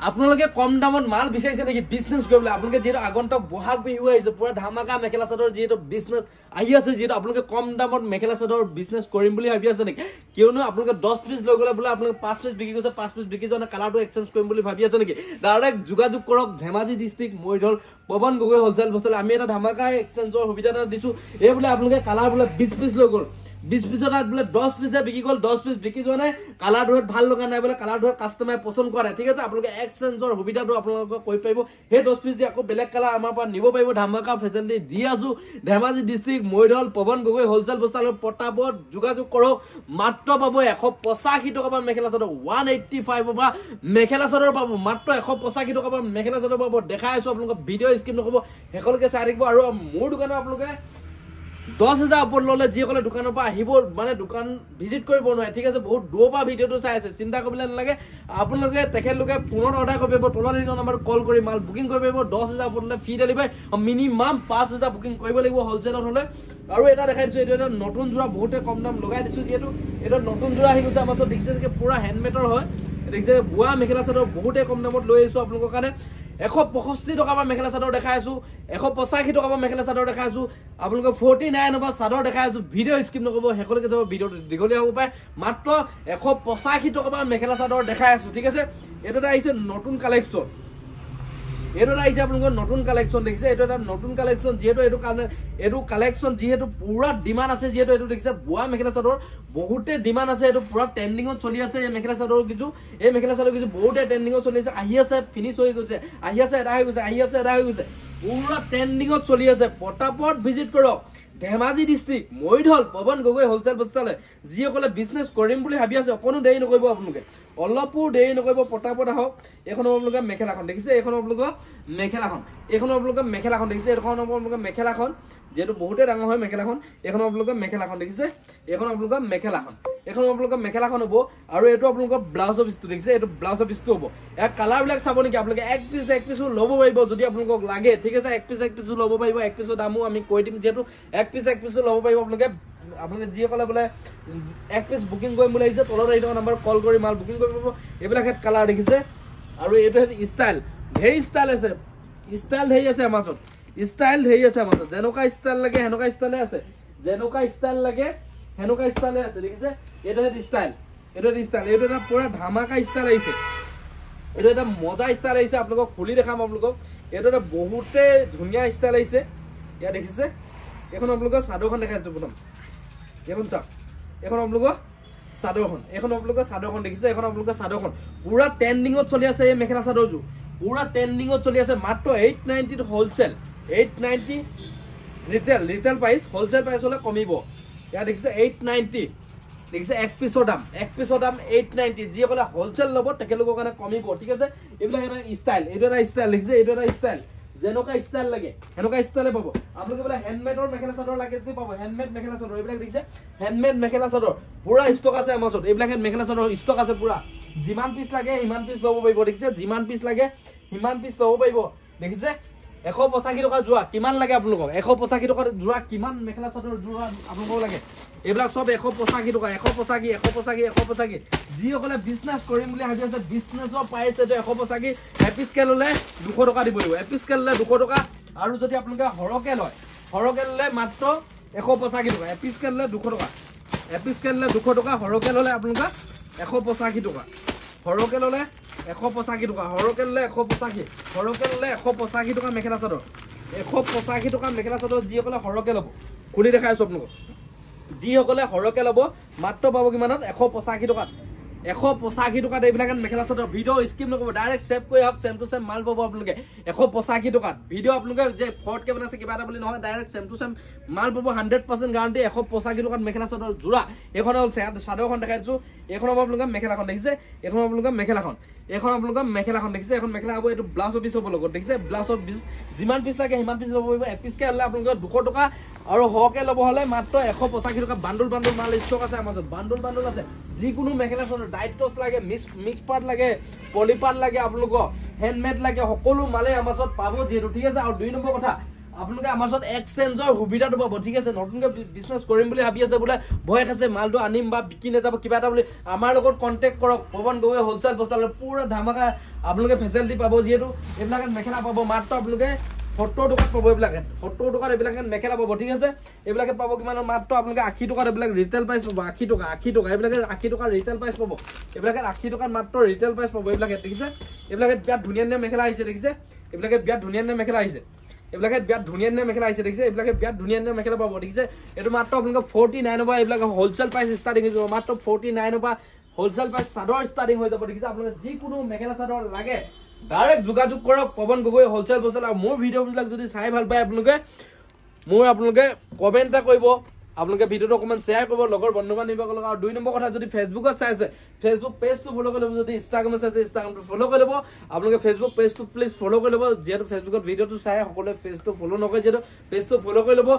আপোনালোকে কম দামত মাল বিচাৰিছে নেকি বিজনেছ কৰিবলৈ আপোনালোকে যেটো আগন্তুক বহাগ বিহু আহিছে পুৰা ধামাকা মেখেলা চাদৰ যেটো বিজনেছ আহি আছে যেটো আপোনালোকে কম দামত মেখেলা চাদৰ বিজনেছ কৰিম বুলি ভাবি আছে নেকি কিয়নো আপোনালোকে 10 পিস লৈ গলে বোলে আপোনালোকে 5 পিস বিক্ৰী কৰিছে 5 পিস বিক্ৰী জনা কালাৰটো এক্সচেঞ্জ কৰিম বুলি ভাবি আছে নেকি ডাইৰেক্ট যোগাযোগ কৰক ধেমাজি ডিস্ট্ৰিক্ট মৰিধল পৱন গগৈ হোলসেল বস্তুলে আমি এটা ধামাকা এক্সচেঞ্জৰ সুবিধা দিছো এই বোলে আপোনালোকে কালাৰ বোলে 20 পিস লৈ গল 20 পিসৰ তাত বোলে 10 পিসে বিক্ৰী গল 10 পিস বিক্ৰী যোৱা নাই কালাৰ ধৰত ভাল লগা নাই বোলে কালাৰ ধৰত কাস্টমাৰে পছন্দ কৰে ঠিক আছে আপোনালোকে এক্সচেঞ্জৰ সুবিধাটো আপোনালোকক কৈ পাইব সেই 10 পিস দি আকৌ বেলেগ কালাৰ আমাৰ পৰা নিব পাৰিব ধামাকা ফেচিলিটি দি আছো ধেমাজি ডিস্ট্ৰিক্ট মৰিধল পৱন গগৈ হোলসেল বস্তুলে পটাপট যোগাযোগ কৰক মাত্ৰ পাব 185 টকা পৰা মেখেলা চাদৰ 185 পৰা মেখেলা চাদৰ পাব মাত্ৰ 185 টকা পৰা মেখেলা চাদৰ পাব দেখাই আছো আপোনালোকক ভিডিও স্কিপ নকৰিব হেকলকে চাই থাকিব আৰু মোৰ দোকানৰ আপোনালোকে 10,000 ওপৰ ললে যিসকলে দোকানৰ পৰা আহিব মানে দোকান ভিজিট কৰিব নোৱাৰে ঠিক আছে বহুত দূৰৰ পৰা ভিডিওটো চাই আছে চিন্তা কৰিবলৈ নালাগে আপোনালোকে তেখেতলোকে ফোনত অৰ্ডাৰ কৰিব পাৰিব তলৰ দিনৰ নম্বৰ কল কৰি মাল বুকিং কৰিব পাৰিব 10,000 ওপৰ ললে ফ্ৰী ডেলিভাৰী মিনিমাম 5,000 বুকিং কৰিব লাগিব হোলসেলত হলে আৰু এটা দেখাই দিছো এইটো এটা নতুন জোৰা বহুতে কম দাম লগাই দিছো যেটো এটা নতুন জোৰা আহি গৈছে আমাৰ দেখিছে যে পুৰা হ্যান্ডমেডৰ হয় দেখিছে বুৱা মেখেলা চাদৰ বহুতে কম দামত লৈ আহিছো আপোনালোকৰ কাৰণে 165 টকা পৰা মেখেলা চাদৰ দেখাই আছো 185 টকা পৰা মেখেলা চাদৰ দেখাই আছো আপোনালোকে 49 পৰা চাদৰ দেখাই আছো ভিডিও স্কিপ নকৰিব হেকলকে যাব ভিডিওটো দীঘলীয়া হ'ব পাৰে মাত্ৰ 185 টকা পৰা মেখেলা চাদৰ দেখাই আছো ঠিক আছে এটা আহিছে নতুন কালেকচন এটা আহিছে আপোনালোকৰ নতুন কালেকচন দেখিছে এটা নতুন কালেকচন যেহেতু এটো কাৰণে এটো কালেকচন যেহেতু পুৰা ডিমান্ড আছে যেহেতু এটো দেখিছে বুৱা মেখেলা চাদৰ বহুতে ডিমান্ড আছে এটো পুৰা ট্ৰেন্ডিংত চলি আছে এই মেখেলা চাদৰ কিছু এই মেখেলা চাদৰ কিছু বহুতে ট্ৰেন্ডিংত চলি আছে আহি আছে ফিনিশ হৈ গৈছে আহি আছে এটা হৈ গৈছে আহি আছে এটা হৈ গৈছে পুৰা ট্ৰেন্ডিংত চলি আছে পটাপট ভিজিট কৰক ধেমাজি ডিস্ট্ৰিক্ট মৰিধল পৱন গগৈ হোলসেল বস্তালে যিসকলে বিজনেছ কৰিম বুলি ভাবি আছে অকনো দেৰি নকৰিব আপোনালোকে অলপো দেৰি নকৰিব পটাপট আহক এখন আপোনালোকে মেখেলাখন দেখিছে এখন আপোনালোকৰ মেখেলাখন এখন আপোনালোকে মেখেলাখন দেখিছে এখন আপোনালোকে মেখেলাখন যেটো বহুতে ডাঙৰ হয় মেখেলাখন এখন আপোনালোকে মেখেলাখন দেখিছে এখন আপোনালোকে মেখেলাখন এখন আপোনালোকে মেখেলাখন হ'ব আৰু এটো আপোনালোকৰ ব্লাউজৰ পিছটো দেখিছে এটো ব্লাউজৰ পিছটো হ'ব এক কালাৰ বিলাক চাব নেকি আপোনালোকে এক পিস ল'ব পাৰিব যদি আপোনালোকক লাগে ঠিক আছে এক পিস ল'ব পাৰিব এক পিসৰ দামও আমি কৈ দিম যেটো এক পিস ল'ব পাৰিব আপোনালোকে যিসকলে বোলে এক পিস বুকিং কৰিম বুলি আহিছে তলৰ এই নম্বৰ কল কৰি মাল বুকিং কৰিব পাৰিব এইবিলাক হেড কালাৰ দেখিছে আৰু এইটো ষ্টাইল ভেৰি ষ্টাইল আছে ষ্টাইল হেই আছে আমাৰ ষ্টাইল হেই আছে আমাৰ যেনকা ষ্টাইল লাগে হেনকা ষ্টাইলে আছে যেনকা ষ্টাইল লাগে হেনকা ষ্টাইলে আছে দেখিছে এইটো ষ্টাইল এইটো এটা পুৰা ধামাকা ষ্টাইল আহিছে এইটো এটা মজা ষ্টাইল আহিছে আপোনালোকক খুলি দেখাম আপোনালোকক এইটো এটা বহুতে ধুনীয়া ষ্টাইল আহিছে ইয়া দেখিছে এখন আপোনালোকৰ চাদৰখন দেখাইছো প্ৰথম এখন চাওক এখন আপোনালোকৰ চাদৰখন দেখিছে এখন আপোনালোকৰ চাদৰখন পুৰা ট্ৰেন্ডিংত চলি আছে এই মেখেলা চাদৰজু পুৰা ট্ৰেন্ডিংত চলি আছে মাত্ৰ 890 wholesale 890 retail price wholesale price হলে কমিব ইয়া দেখিছে 890 দেখিছে এক পিসৰ দাম 890 যিসকলে হোলসেল ল'ব তেখেতলোকৰ কাৰণে কমিব ঠিক আছে এইবিলাক এটা ষ্টাইল এইটো এটা ষ্টাইল দেখিছে এইটো এটা ষ্টাইল যেনকা ষ্টাইল লাগে হেনকা ষ্টাইলে পাব আপোনালোকে বলে হ্যান্ডমেডৰ মেখেলা চাদৰ লাগে যদি পাব হ্যান্ডমেড মেখেলা চাদৰ এইবিলাক দেখিছে হ্যান্ডমেড মেখেলা চাদৰ পুৰা ষ্টক আছে আমাৰ ওচৰত এইবিলাক মেখেলা চাদৰ ষ্টক আছে পুৰা যিমান পিস লাগে সিমান পিস ল'ব পাৰিব দেখিছে যিমান পিস লাগে সিমান পিস ল'ব পাৰিব দেখিছে 185 টকা যোৱা কিমান লাগে আপোনালোকক 185 টকা যোৱা কিমান মেখেলা চাদৰ যোৱা আপোনালোকক লাগে এইবিলাক সব 185 টকা 185 যিসকলে বিজনেছ কৰিম বুলি ভাবি আছে বিজনেছৰ প্ৰাইস এটো 185 এপিস কে ললে 200 টকা দিব লাগিব এপিস কে ললে 200 টকা আৰু যদি আপোনালোকে হৰকে ললে মাত্ৰ 185 টকা এপিস কে ললে 200 টকা এপিস কে ললে 200 টকা হৰকে ললে আপোনালোকে 185 টকা হৰকে ললে 185 টকা হৰকে ললে 185 টকা মেখেলা চাদৰ 185 টকা মেখেলা চাদৰ যিসকলে হৰকে ল'ব খুলি দেখাইছো আপোনালোকক যিসকলে হৰকে ল'ব মাত্ৰ পাব কিমানত 185 টকা 185 টকা এইবিলাক মেখেলা চাদৰ ভিডিও স্কিপ নকৰিব ডাইৰেক্ট সেভ কৰি হক সেম টু সেম মাল পাব আপোনালোকে 185 টকা ভিডিও আপোনালোকে যে ফৰ্ট কে বনাছে কিবা এটা বুলি নহয় ডাইৰেক্ট সেম টু সেম মাল পাব 100% গ্যাৰান্টি 185 টকা মেখেলা চাদৰ জোৰা এখন চাদৰখন দেখাইছো এখন আপোনালোকে মেখেলাখন দেখিছে এখন আপোনালোকে মেখেলাখন দেখিছে এখন মেখেলা হ'ব এটো ব্লাউজৰ পিছ হ'ব লগত দেখিছে ব্লাউজৰ পিছ যিমান পিছ লাগে সিমান পিছ ল'ব পাৰিব এপিস কে হলে আপোনালোকে 200 টকা আৰু হকে ল'ব হলে মাত্ৰ 185 টকা বান্ডল মাল ষ্টক আছে আমাৰ বান্ডল আছে যিকোনো মেখেলা চাদৰ ডাইট টস লাগে মিক্স পাৰ্ট লাগে পলি পাৰ্ট লাগে আপোনালোকক হ্যান্ডমেড লাগে সকলো মালে আমাৰ ওচৰত পাব যেটো ঠিক আছে আৰু দুই নম্বৰ কথা আপোনালোকে আমাৰ ওচৰত এক্সচেঞ্জৰ সুবিধাটো পাব ঠিক আছে নতুনকৈ বিজনেছ কৰিম বুলি ভাবি আছে বোলে ভয় খাইছে মালটো আনিম বা বিকি নাযাব কিবা এটা বুলি আমাৰ লগত কণ্টেক্ট কৰক পৱন গগৈ হোলচেল বস্তালৈ পুৰা ধামাকা আপোনালোকে ফেচিলিটি পাব যিহেতু এইবিলাকে মেখেলা পাব মাত্ৰ আপোনালোকে 70 টকাত পাব এইবিলাকে 70 টকাত এইবিলাকে মেখেলা পাব ঠিক আছে এইবিলাকে পাব কিমান মাত্ৰ আপোনালোকে 80 টকাত এইবিলাক ৰিটেল প্ৰাইচ পাব 80 টকা এইবিলাকে 80 টকা ৰিটেল প্ৰাইচ পাব এইবিলাকে 80 টকাত মাত্ৰ ৰিটেল প্ৰাইচ পাব এইবিলাকে ঠিক আছে এইবিলাকে বিয়াত ধুনীয়া মেখেলা আহিছে দেখিছে এইবিলাকে বিয়াত ধুনীয়া মেখেলা আহিছে এইবিলাকে বিয়াত ধুনীয়া মেখেলা আহিছে দেখিছে এইবিলাকে বিয়াত ধুনীয়া মেখেলা পাব দেখিছে এইটো মাত্ৰ আপোনালোকে 49 পৰা এইবিলাকে হোলচেল প্ৰাইচ ষ্টাৰ্টিং হৈ যাব মাত্ৰ 49 পৰা হোলচেল প্ৰাইচ চাদৰ ষ্টাৰ্টিং হৈ যাব দেখিছে আপোনালোকে যিকোনো মেখেলা চাদৰ লাগে ডাইৰেক্ট যোগাযোগ কৰক পৱন গগৈ হোলচেল বস্তাল আৰু মোৰ ভিডিঅ'বিলাক যদি চাই ভাল পায় আপোনালোকে কমেণ্ট এটা কৰিব আপোনালোকে ভিডিঅ'টো অকমান শ্বেয়াৰ কৰিব লগৰ বন্ধু বান্ধৱীক লগত আৰু 2 নম্বৰ কথা যদি ফেচবুকত চাই আছে ফেচবুক পেজটো ফলো কৰি ল'ব যদি ইনষ্টাগ্ৰামত চাই আছে ইনষ্টাগ্ৰামটো ফলো কৰি ল'ব আপোনালোকে ফেচবুক পেজটো প্লিজ ফলো কৰি ল'ব যিহেতু ফেচবুকত ভিডিঅ'টো চাই সকলোৱে পেজটো ফলো নকৰে যিহেতু পেজটো ফলো কৰি ল'ব